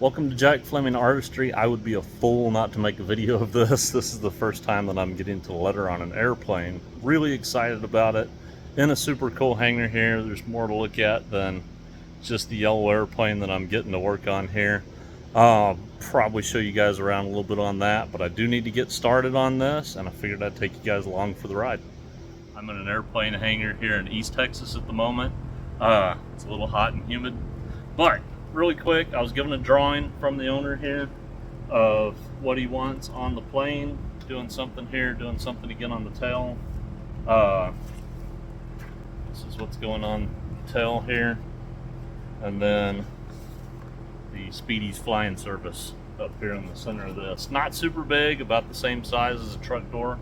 Welcome to Jack Fleming Artistry. I would be a fool not to make a video of this. This is the first time that I'm getting to letter on an airplane. Really excited about it. In a super cool hangar here. There's more to look at than just the yellow airplane that I'm getting to work on here. Probably show you guys around a little bit on that, but I do need to get started on this, and I figured I'd take you guys along for the ride. I'm in an airplane hangar here in East Texas at the moment. It's a little hot and humid, but really quick, I was given a drawing from the owner here of what he wants on the plane, doing something here, doing something again on the tail. This is what's going on the tail here, and then the Speedy's flying service up here in the center of this. Not super big, about the same size as a truck door.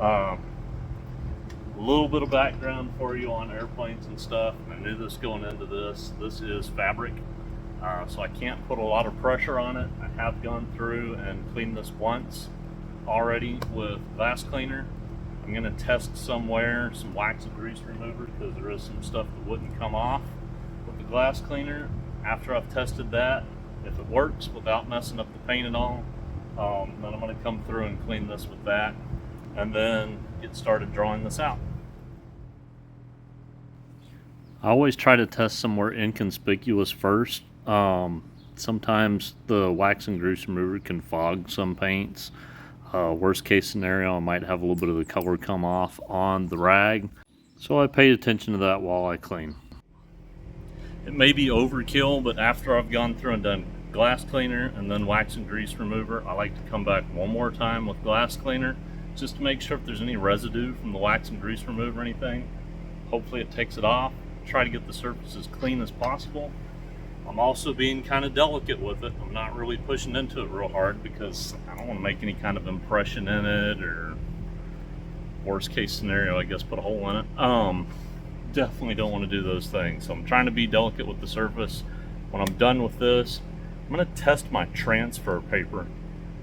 A little bit of background for you on airplanes and stuff. I knew this going into this. This is fabric. So I can't put a lot of pressure on it. I have gone through and cleaned this once already with glass cleaner. I'm going to test somewhere some wax and grease remover because there is some stuff that wouldn't come off with the glass cleaner. After I've tested that, if it works without messing up the paint at all, then I'm going to come through and clean this with that and then get started drawing this out. I always try to test somewhere inconspicuous first. Sometimes the wax and grease remover can fog some paints. Worst case scenario, I might have a little bit of the color come off on the rag. So I paid attention to that while I clean. It may be overkill, but after I've gone through and done glass cleaner and then wax and grease remover, I like to come back one more time with glass cleaner just to make sure if there's any residue from the wax and grease remover or anything. Hopefully it takes it off. Try to get the surface as clean as possible. I'm also being kind of delicate with it. I'm not really pushing into it real hard because I don't want to make any kind of impression in it, or worst case scenario, I guess, put a hole in it. Definitely don't want to do those things. So I'm trying to be delicate with the surface. When I'm done with this, I'm going to test my transfer paper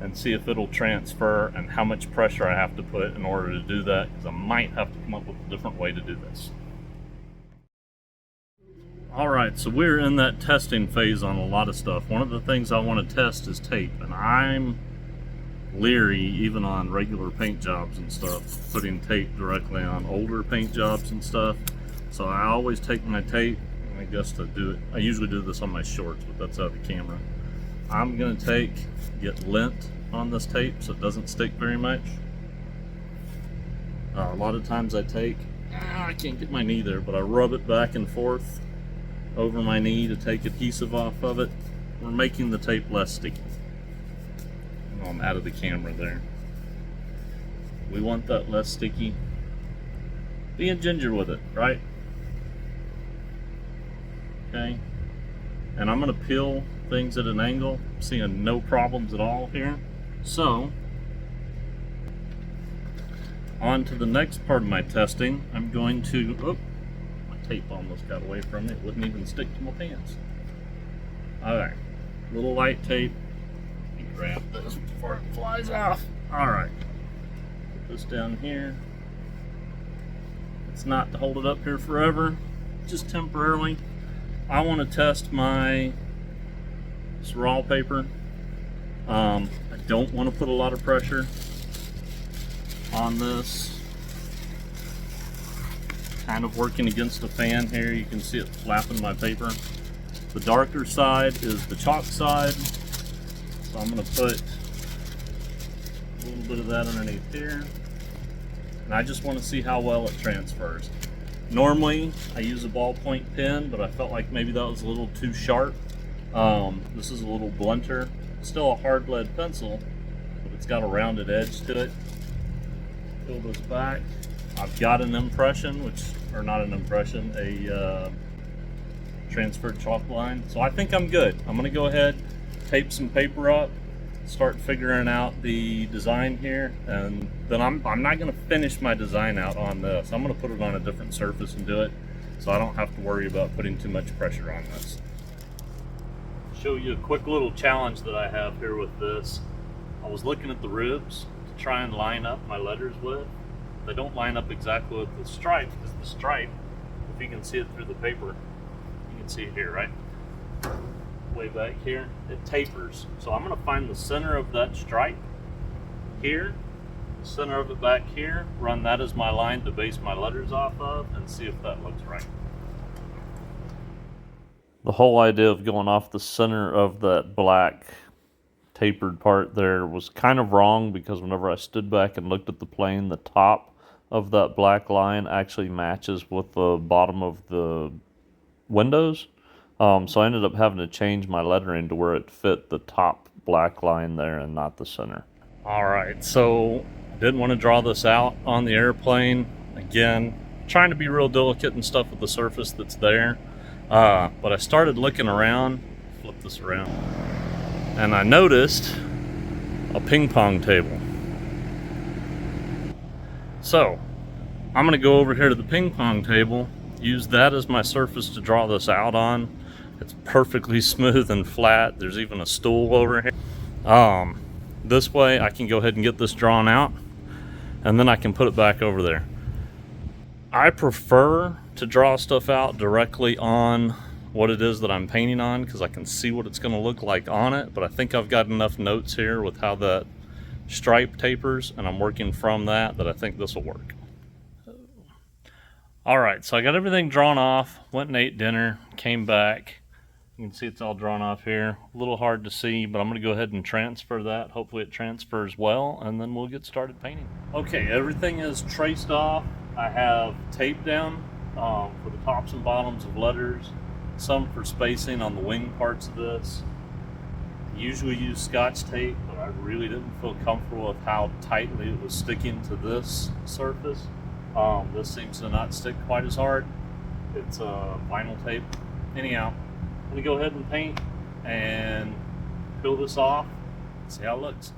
and see if it'll transfer and how much pressure I have to put in order to do that, because I might have to come up with a different way to do this. Alright, so we're in that testing phase on a lot of stuff. One of the things I want to test is tape, and I'm leery, even on regular paint jobs and stuff, putting tape directly on older paint jobs and stuff. So I always take my tape, and I guess to do it, I usually do this on my shorts, but that's out of the camera. I'm going to get lint on this tape so it doesn't stick very much. A lot of times I can't get my knee there, but I rub it back and forth over my knee to take adhesive off of it. We're making the tape less sticky. Oh, I'm out of the camera there. We want that less sticky. Being ginger with it, right? Okay. And I'm going to peel things at an angle, seeing no problems at all here. So, on to the next part of my testing. I'm going to, tape almost got away from me. It wouldn't even stick to my pants. Alright, little light tape. Let me grab this before it flies off. Alright, put this down here. It's not to hold it up here forever, just temporarily. I want to test my raw paper. I don't want to put a lot of pressure on this. Kind of working against the fan here. You can see it flapping my paper. The darker side is the chalk side, so I'm going to put a little bit of that underneath here, and I just want to see how well it transfers. Normally I use a ballpoint pen, but I felt like maybe that was a little too sharp. This is a little blunter. Still a hard lead pencil, but it's got a rounded edge to it. Peel this back. I've got an impression, a transferred chalk line. So I think I'm good. I'm gonna go ahead, tape some paper up, start figuring out the design here, and then I'm not gonna finish my design out on this. I'm gonna put it on a different surface and do it, so I don't have to worry about putting too much pressure on this. Show you a quick little challenge that I have here with this. I was looking at the ribs to try and line up my letters with. They don't line up exactly with the stripe, because the stripe, if you can see it through the paper, you can see it here, right? way back here, it tapers. So I'm going to find the center of that stripe here, the center of it back here, run that as my line to base my letters off of, and see if that looks right. The whole idea of going off the center of that black tapered part there was kind of wrong, because whenever I stood back and looked at the plane, the top of that black line actually matches with the bottom of the windows. So I ended up having to change my lettering to where it fit the top black line there and not the center. Alright, so I didn't want to draw this out on the airplane. Again, trying to be real delicate and stuff with the surface that's there. But I started looking around, flip this around, and I noticed a ping pong table. So I'm going to go over here to the ping pong table, use that as my surface to draw this out on. It's perfectly smooth and flat. There's even a stool over here. This way I can go ahead and get this drawn out, and then I can put it back over there. I prefer to draw stuff out directly on what it is that I'm painting on, because I can see what it's going to look like on it, but I think I've got enough notes here with how that stripe tapers, and I'm working from that I think this will work. Alright, so I got everything drawn off, went and ate dinner, came back. You can see it's all drawn off here. A little hard to see, but I'm going to go ahead and transfer that. Hopefully it transfers well, and then we'll get started painting. Okay, everything is traced off. I have tape down for the tops and bottoms of letters, some for spacing on the wing parts of this. I usually use Scotch tape, but I really didn't feel comfortable with how tightly it was sticking to this surface. This seems to not stick quite as hard. It's vinyl tape. Anyhow, I'm going to go ahead and paint and peel this off, see how it looks.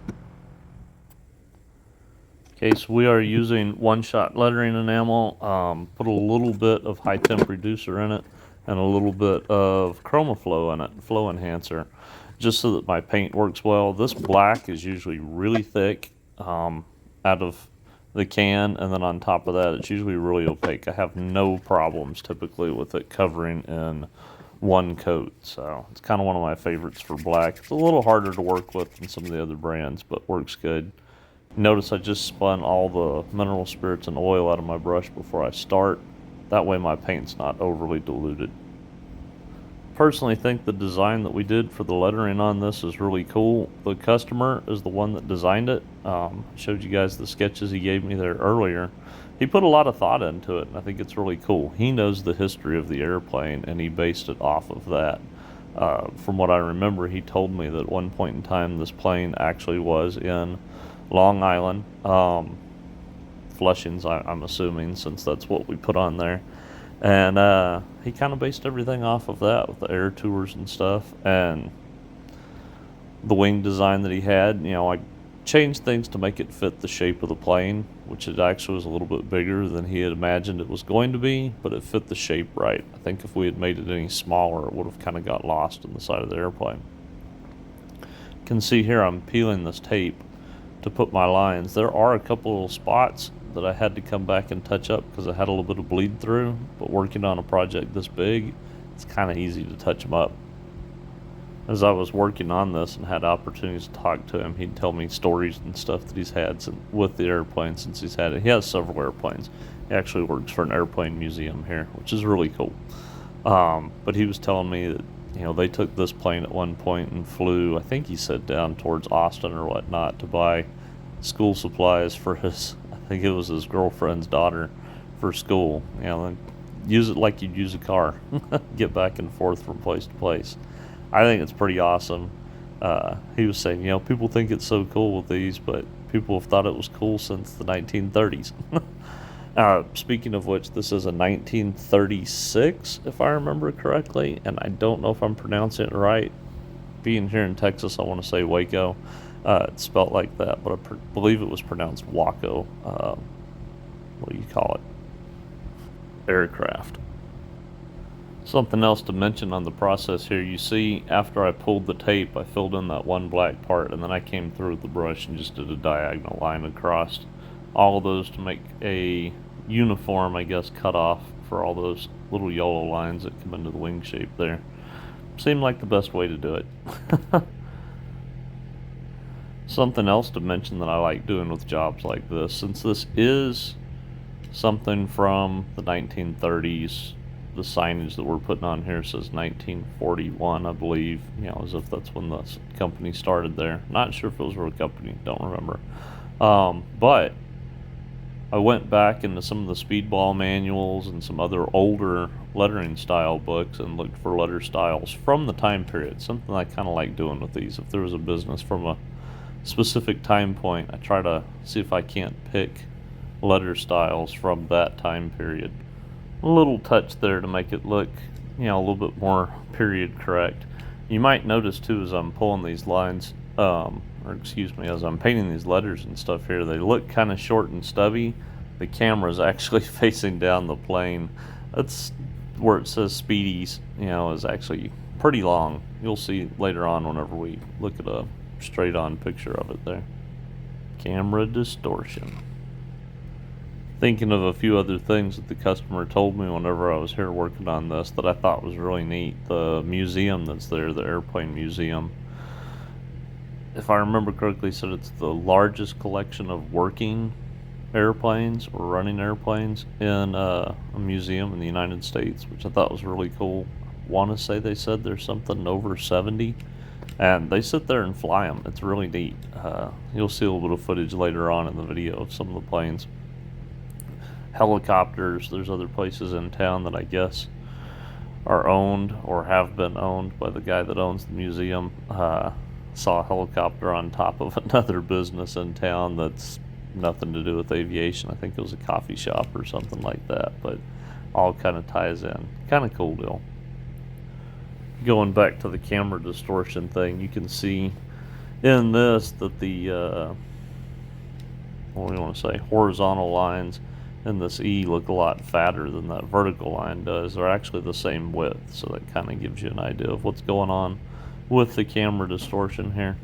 Okay, so we are using one-shot lettering enamel. Put a little bit of high temp reducer in it and a little bit of ChromaFlow in it, flow enhancer, just so that my paint works well. This black is usually really thick out of the can, and then on top of that it's usually really opaque. I have no problems typically with it covering in one coat, so it's kind of one of my favorites for black. It's a little harder to work with than some of the other brands, but works good. Notice I just spun all the mineral spirits and oil out of my brush before I start. That way my paint's not overly diluted. Personally think the design that we did for the lettering on this is really cool. The customer is the one that designed it. Showed you guys the sketches he gave me there earlier. He put a lot of thought into it, and I think it's really cool. He knows the history of the airplane, and he based it off of that. From what I remember, he told me that at one point in time this plane actually was in Long Island, Flushing's, I'm assuming, since that's what we put on there. And he kind of based everything off of that with the air tours and stuff, and the wing design that he had. You know, I changed things to make it fit the shape of the plane, which it actually was a little bit bigger than he had imagined it was going to be, but it fit the shape right. I think if we had made it any smaller, it would have kind of got lost in the side of the airplane. You can see here I'm peeling this tape to put my lines. There are a couple of spots that I had to come back and touch up because I had a little bit of bleed through, but working on a project this big, it's kind of easy to touch them up. As I was working on this and had opportunities to talk to him, he'd tell me stories and stuff that he's had with the airplane since he's had it. He has several airplanes. He actually works for an airplane museum here, which is really cool. But he was telling me that, you know, they took this plane at one point and flew, I think he said, down towards Austin or whatnot to buy school supplies for his, I think it was his girlfriend's daughter, for school. You know, use it like you'd use a car. Get back and forth from place to place. I think it's pretty awesome. He was saying, you know, people think it's so cool with these, but people have thought it was cool since the 1930s. Speaking of which, this is a 1936, if I remember correctly, and I don't know if I'm pronouncing it right. Being here in Texas, I want to say Waco. It's spelled like that, but I believe it was pronounced Waco. What do you call it? Aircraft. Something else to mention on the process here, you see after I pulled the tape, I filled in that one black part, and then I came through with the brush and just did a diagonal line across all of those to make a uniform, I guess, cut off for all those little yellow lines that come into the wing shape there. seemed like the best way to do it. Something else to mention that I like doing with jobs like this, since this is something from the 1930s, the signage that we're putting on here says 1941, I believe, as if that's when the company started there. Not sure if it was a real company, don't remember. But I went back into some of the speedball manuals and some other older lettering style books and looked for letter styles from the time period. Something I kind of like doing with these. If there was a business from a specific time point, I try to see if I can't pick letter styles from that time period. A little touch there to make it look, a little bit more period correct. You might notice too as I'm pulling these lines, as I'm painting these letters and stuff here, they look kind of short and stubby. The camera's actually facing down the plane. That's where it says Speedies, is actually pretty long. You'll see later on whenever we look at a straight on picture of it there. Camera distortion. Thinking of a few other things that the customer told me whenever I was here working on this that I thought was really neat. The museum that's there, the airplane museum, if I remember correctly, said it's the largest collection of working airplanes or running airplanes in a museum in the United States, which I thought was really cool. I want to say they said there's something over 70, and they sit there and fly them. It's really neat. You'll see a little bit of footage later on in the video of some of the planes. Helicopters, there's other places in town that I guess are owned or have been owned by the guy that owns the museum. Saw a helicopter on top of another business in town that's nothing to do with aviation. I think it was a coffee shop or something like that, but all kind of ties in. Kind of cool deal. Going back to the camera distortion thing, you can see in this that the what do you want to say, horizontal lines in this E look a lot fatter than that vertical line does. They're actually the same width, so that kind of gives you an idea of what's going on with the camera distortion here.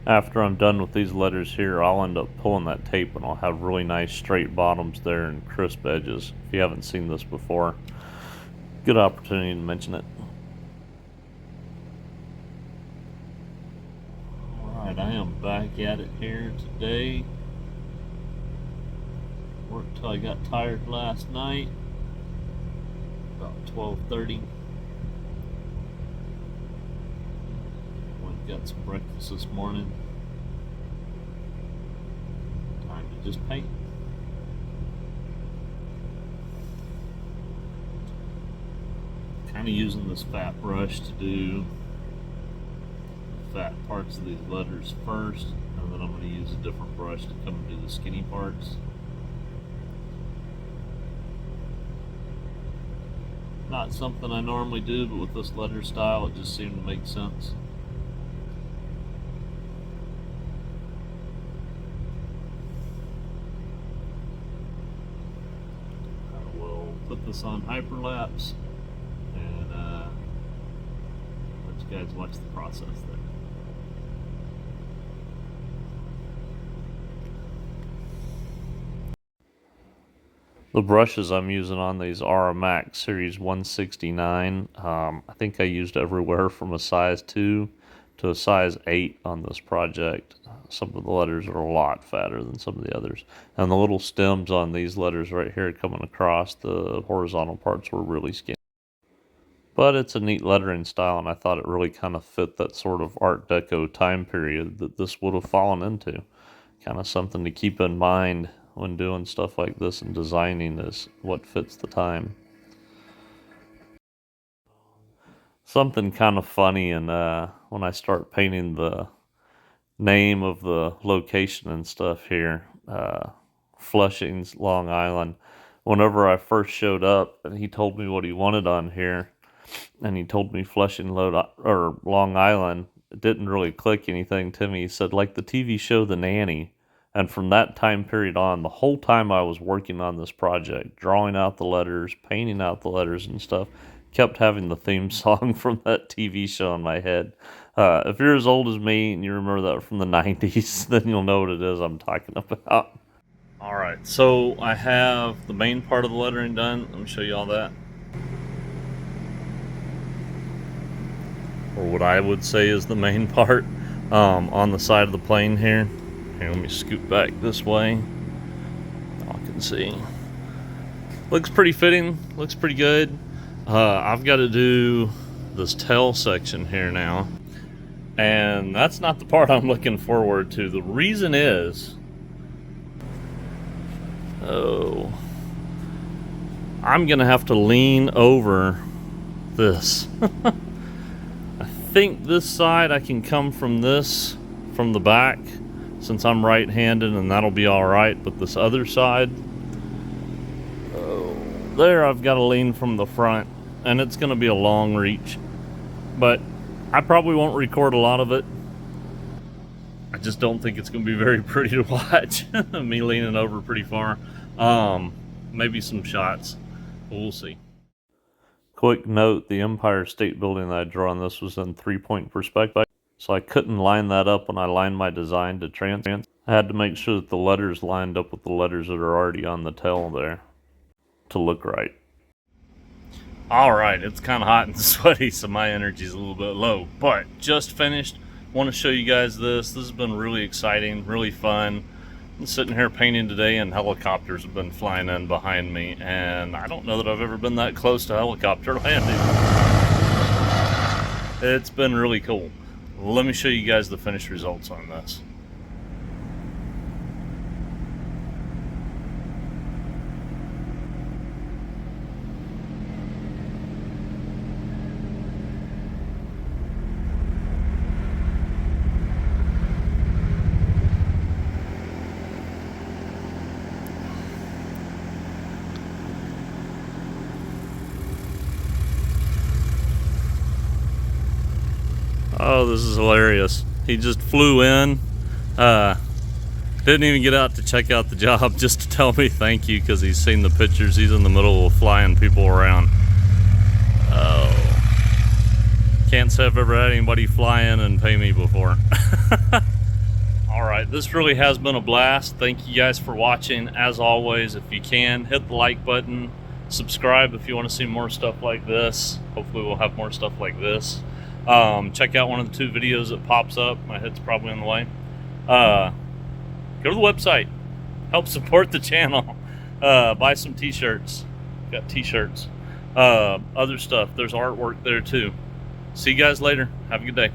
After I'm done with these letters here, I'll end up pulling that tape and I'll have really nice straight bottoms there and crisp edges. If you haven't seen this before, good opportunity to mention it. Alright, I am back at it here today. Worked till I got tired last night, about 12:30. Went and got some breakfast this morning. Time to just paint. Kind of using this fat brush to do the fat parts of these letters first, and then I'm going to use a different brush to come and do the skinny parts. Not something I normally do, but with this letter style, it just seemed to make sense. I will put this on hyperlapse and let you guys watch the process there. The brushes I'm using on these are a Max Series 169. I think I used everywhere from a size 2 to a size 8 on this project. Some of the letters are a lot fatter than some of the others. And the little stems on these letters right here coming across, the horizontal parts were really skinny. But it's a neat lettering style, and I thought it really kind of fit that sort of Art Deco time period that this would have fallen into. Kind of something to keep in mind when doing stuff like this and designing is what fits the time. Something kind of funny, and when I start painting the name of the location and stuff here, Flushing's Long Island. Whenever I first showed up and he told me what he wanted on here, and he told me Flushing or Long Island, it didn't really click anything to me. He said, like the TV show The Nanny. And from that time period on, the whole time I was working on this project, drawing out the letters, painting out the letters and stuff, kept having the theme song from that TV show in my head. If you're as old as me and you remember that from the 90s, then you'll know what it is I'm talking about. Alright, so I have the main part of the lettering done. Let me show you all that. or what I would say is the main part, on the side of the plane here. Here, let me scoot back this way. I can see. Looks pretty fitting, looks pretty good. I've got to do this tail section here now, and that's not the part I'm looking forward to. The reason is, I'm gonna have to lean over this. I think this side I can come from the back, since I'm right-handed, and that'll be all right. But this other side, there, I've got to lean from the front, and it's gonna be a long reach, but I probably won't record a lot of it. I just don't think it's gonna be very pretty to watch. Me leaning over pretty far. Maybe some shots, but we'll see. Quick note, the Empire State Building that I drew on this was in 3-point perspective, so I couldn't line that up when I lined my design to trans. I had to make sure that the letters lined up with the letters that are already on the tail there to look right. Alright, it's kind of hot and sweaty, so my energy's a little bit low, but just finished. Want to show you guys this. This has been really exciting, really fun. I'm sitting here painting today, and helicopters have been flying in behind me, and I don't know that I've ever been that close to helicopter landing. It's been really cool. Let me show you guys the finished results on this. Oh, this is hilarious. He just flew in, didn't even get out to check out the job, just to tell me thank you, because he's seen the pictures. He's in the middle of flying people around. Oh, can't say I've ever had anybody fly in and pay me before. Alright, this really has been a blast. Thank you guys for watching. As always, if you can, hit the like button, subscribe if you want to see more stuff like this. Hopefully we'll have more stuff like this. Check out one of the 2 videos that pops up. My head's probably in the way. Go to the website. Help support the channel. Buy some t-shirts. Got t-shirts. Other stuff. There's artwork there too. See you guys later. Have a good day.